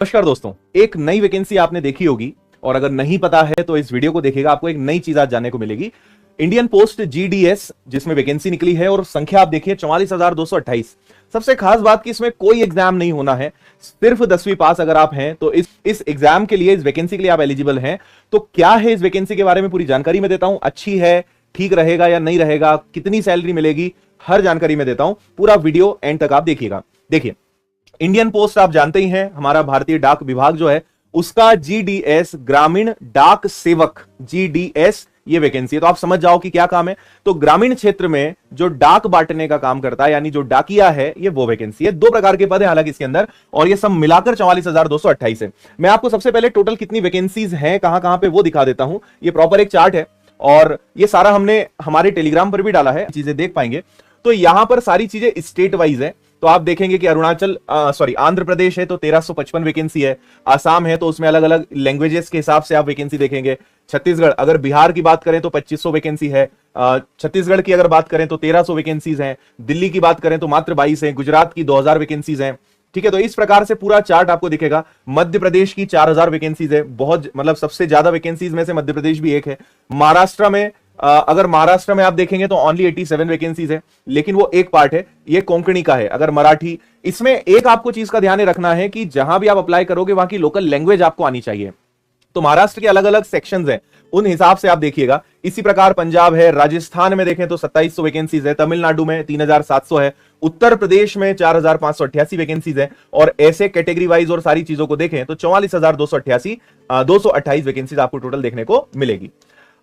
नमस्कार दोस्तों, एक नई वैकेंसी आपने देखी होगी और अगर नहीं पता है तो इस वीडियो को देखिएगा, आपको एक नई चीज आज जानने को मिलेगी। इंडियन पोस्ट जीडीएस जिसमें वैकेंसी निकली है और संख्या आप देखिए 44,228। सबसे खास बात कि इसमें कोई एग्जाम नहीं होना है, सिर्फ 10वीं पास अगर आप हैं तो इस एग्जाम के लिए, इस वैकेंसी के लिए आप एलिजिबल हैं। तो क्या है इस वैकेंसी के बारे में पूरी जानकारी मैं देता हूं। अच्छी है, ठीक रहेगा या नहीं रहेगा, कितनी सैलरी मिलेगी, हर जानकारी मैं देता हूं। पूरा वीडियो एंड तक आप देखिएगा। देखिए, इंडियन पोस्ट आप जानते ही हैं, हमारा भारतीय डाक विभाग जो है उसका जीडीएस ग्रामीण डाक सेवक जीडीएस ये वैकेंसी है। तो आप समझ जाओ कि क्या काम है। तो ग्रामीण क्षेत्र में जो डाक बांटने का काम करता है, यानी जो डाकिया है, ये वो वैकेंसी है। दो प्रकार के पद है हालांकि इसके अंदर, और ये सब मिलाकर 44,228 है। मैं आपको सबसे पहले टोटल कितनी वैकेंसीज हैं, कहां कहां पे, वो दिखा देता हूं। ये प्रॉपर एक चार्ट है और ये सारा हमने हमारे टेलीग्राम पर भी डाला है, चीजें देख पाएंगे। तो यहां पर सारी चीजें स्टेट वाइज है। तो आप देखेंगे कि आंध्र प्रदेश है तो 1355 वैकेंसी है। आसाम है तो उसमें अलग अलग लैंग्वेजेस के हिसाब से आप वैकेंसी देखेंगे। छत्तीसगढ़, अगर बिहार की बात करें तो 2500 वैकेंसी है। छत्तीसगढ़ की अगर बात करें तो 1300 वैकेंसीज हैं। दिल्ली की बात करें तो मात्र 22 है। गुजरात की 2000 वैकेंसीज हैं। ठीक है, तो इस प्रकार से पूरा चार्ट आपको दिखेगा। मध्य प्रदेश की 4000 वैकेंसीज है, बहुत मतलब सबसे ज्यादा वैकेंसीज में से मध्य प्रदेश भी एक है। महाराष्ट्र में अगर महाराष्ट्र में आप देखेंगे तो ओनली 87 वैकेंसीज है, लेकिन वो एक पार्ट है, ये कोंकणी का है। अगर मराठी, इसमें एक आपको चीज का ध्यान रखना है कि जहां भी आप अप्लाई करोगे वहां की लोकल लैंग्वेज आपको आनी चाहिए। तो महाराष्ट्र के अलग अलग सेक्शंस हैं, उन हिसाब से आप देखिएगा। इसी प्रकार पंजाब है, राजस्थान में देखें तो 2700 वैकेंसीज है, तमिलनाडु में 3700 है, उत्तर प्रदेश में 4588 वैकेंसीज है। और ऐसे कैटेगरी वाइज और सारी चीजों को देखें तो 44,228 वैकेंसीज आपको टोटल देखने को मिलेगी।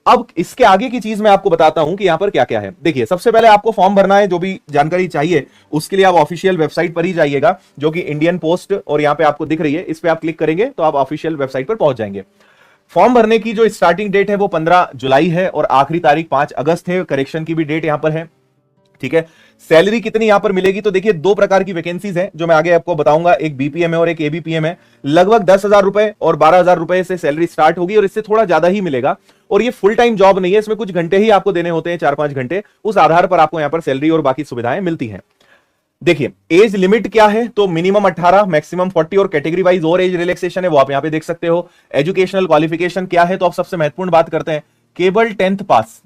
अब इसके आगे की चीज मैं आपको बताता हूं कि यहां पर क्या क्या है। देखिए, सबसे पहले आपको फॉर्म भरना है। जो भी जानकारी चाहिए उसके लिए आप ऑफिशियल वेबसाइट पर ही जाइएगा, जो कि इंडियन पोस्ट, और यहां पे आपको दिख रही है, इस पे आप क्लिक करेंगे तो आप ऑफिशियल वेबसाइट पर पहुंच जाएंगे। फॉर्म भरने की जो स्टार्टिंग डेट है वो 15 जुलाई है और आखिरी तारीख 5 अगस्त है। करेक्शन की भी डेट यहां पर है। ठीक है, सैलरी कितनी यहां पर मिलेगी, तो देखिए दो प्रकार की वैकेंसीज हैं जो मैं आगे आपको बताऊंगा। एक बीपीएम है और एक एबीपीएम है। लगभग 10,000 रुपए और 12,000 रुपए से सैलरी स्टार्ट होगी और इससे थोड़ा ज्यादा ही मिलेगा। और ये फुल टाइम जॉब नहीं है, इसमें कुछ घंटे ही आपको देने होते हैं, 4-5 घंटे। उस आधार पर आपको यहां पर सैलरी और बाकी सुविधाएं मिलती हैं। देखिए, एज लिमिट क्या है, तो मिनिमम 18, मैक्सिमम 40, और कैटेगरी वाइज और एज रिलैक्सेशन है वो आप यहां पे देख सकते हो। एजुकेशनल क्वालिफिकेशन क्या है, तो आप सबसे महत्वपूर्ण बात करते हैं, केवल 10th पास,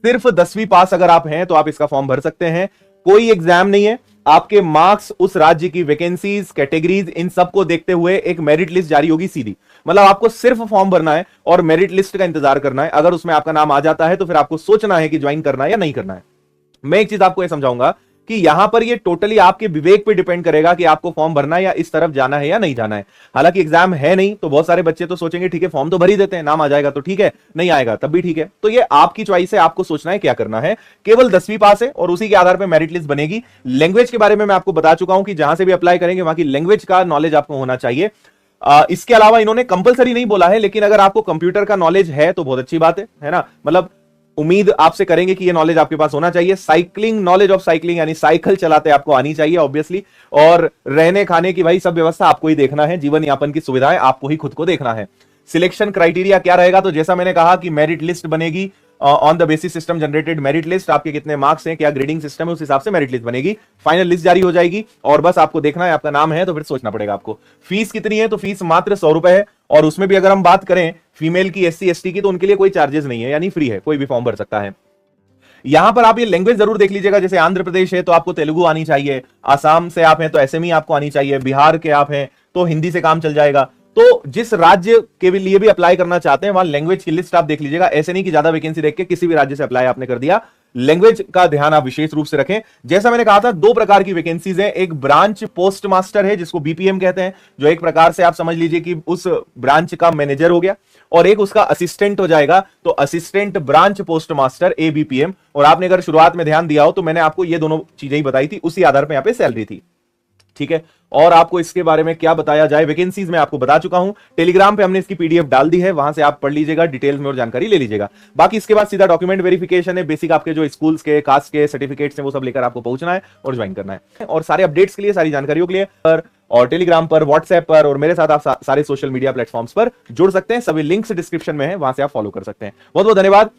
सिर्फ 10वीं पास अगर आप हैं तो आप इसका फॉर्म भर सकते हैं। कोई एग्जाम नहीं है, आपके मार्क्स, उस राज्य की वैकेंसीज, कैटेगरीज, इन सब को देखते हुए एक मेरिट लिस्ट जारी होगी सीधी। मतलब आपको सिर्फ फॉर्म भरना है और मेरिट लिस्ट का इंतजार करना है। अगर उसमें आपका नाम आ जाता है तो फिर आपको सोचना है कि ज्वाइन करना है या नहीं करना है। मैं एक चीज आपको यह समझाऊंगा कि यहां पर ये टोटली आपके विवेक पे डिपेंड करेगा कि आपको फॉर्म भरना है या इस तरफ जाना है या नहीं जाना है। हालांकि एग्जाम है नहीं, तो बहुत सारे बच्चे तो सोचेंगे ठीक है फॉर्म तो भर ही देते हैं, नाम आ जाएगा तो ठीक है, नहीं आएगा तब भी ठीक है। तो ये आपकी चॉइस है, आपको सोचना है क्या करना है। केवल 10वीं पास है और उसी के आधार पर मेरिट लिस्ट बनेगी। लैंग्वेज के बारे में मैं आपको बता चुका हूं कि जहां से भी अप्लाई करेंगे वहां की लैंग्वेज का नॉलेज आपको होना चाहिए। इसके अलावा इन्होंने कंपलसरी नहीं बोला है, लेकिन अगर आपको कंप्यूटर का नॉलेज है तो बहुत अच्छी बात है ना। मतलब उम्मीद आपसे करेंगे कि ये नॉलेज आपके पास होना चाहिए। साइकिलिंग, नॉलेज ऑफ साइकिलिंग, यानी साइकिल चलाते आपको आनी चाहिए ऑब्वियसली। और रहने खाने की भाई सब व्यवस्था आपको ही देखना है, जीवन यापन की सुविधाएं आपको ही खुद को देखना है। सिलेक्शन क्राइटेरिया क्या रहेगा, तो जैसा मैंने कहा कि मेरिट लिस्ट बनेगी on the basis system generated merit list. आपके कितने मार्क्स हैं, क्या ग्रेडिंग सिस्टम है, उस हिसाब से मेरिट लिस्ट बनेगी। फाइनल लिस्ट जारी हो जाएगी और बस आपको देखना है, आपका नाम है तो फिर सोचना पड़ेगा आपको। फीस कितनी है, तो फीस मात्र 100 रुपए है। और उसमें भी अगर हम बात करें फीमेल की, SC ST की, तो उनके लिए कोई चार्जेस नहीं है, यानी फ्री है, कोई भी फॉर्म भर सकता है। यहां पर आप ये लैंग्वेज जरूर देख लीजिएगा। जैसे आंध्र प्रदेश है तो आपको तेलुगु आनी चाहिए, आसाम से आप हैं तो SME आपको आनी चाहिए, बिहार के आप हैं तो हिंदी से काम चल जाएगा। तो जिस राज्य के लिए भी अप्लाई करना चाहते हैं वहां लैंग्वेज की लिस्ट आप देख लीजिएगा। ऐसे नहीं कि ज्यादा वैकेंसी देख के किसी भी राज्य से अप्लाई आपने कर दिया। लैंग्वेज का ध्यान आप विशेष रूप से रखें। जैसा मैंने कहा था, दो प्रकार की वैकेंसीज हैं। एक ब्रांच पोस्ट मास्टर है जिसको बीपीएम कहते हैं, जो एक प्रकार से आप समझ लीजिए कि उस ब्रांच का मैनेजर हो गया, और एक उसका असिस्टेंट हो जाएगा, तो assistant branch post master ABPM। और आपने अगर शुरुआत में ध्यान दिया हो तो मैंने आपको ये दोनों चीजें ही बताई थी, उसी आधार पर यहां पे सैलरी थी। ठीक है, और आपको इसके बारे में क्या बताया जाए, वैकेंसीज में आपको बता चुका हूं। टेलीग्राम पे हमने इसकी PDF डाल दी है, वहां से आप पढ़ लीजिएगा, डिटेल्स में और जानकारी ले लीजिएगा। बाकी इसके बाद सीधा डॉक्यूमेंट वेरिफिकेशन है। बेसिक आपके जो स्कूल्स के, कास्ट के सर्टिफिकेट्स हैं वो सब लेकर आपको पहुंचना है और ज्वाइन करना है। और सारे अपडेट्स के लिए, सारी जानकारियों के लिए और टेलीग्राम पर, व्हाट्सएप पर और मेरे साथ आप सारे सोशल मीडिया प्लेटफॉर्म्स पर जुड़ सकते हैं। सभी लिंक्स डिस्क्रिप्शन में है, वहां से आप फॉलो कर सकते हैं। बहुत बहुत धन्यवाद।